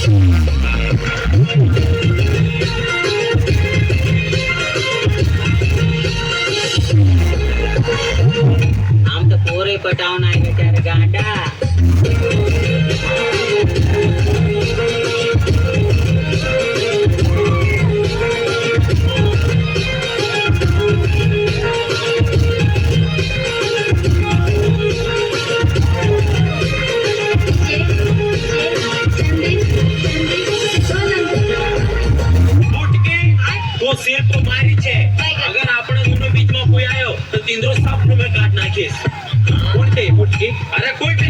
આમ તો પોરે પટાવના આવ્યા ત્યારે ગાંડા सिर्फ तुम्हारी छे अगर આપણે દોનો બીચમાં કોઈ આયો તો તિંદરો સાફ નું મે કાટ નાખીશ કોણ તે મુટકી અરે કોઈ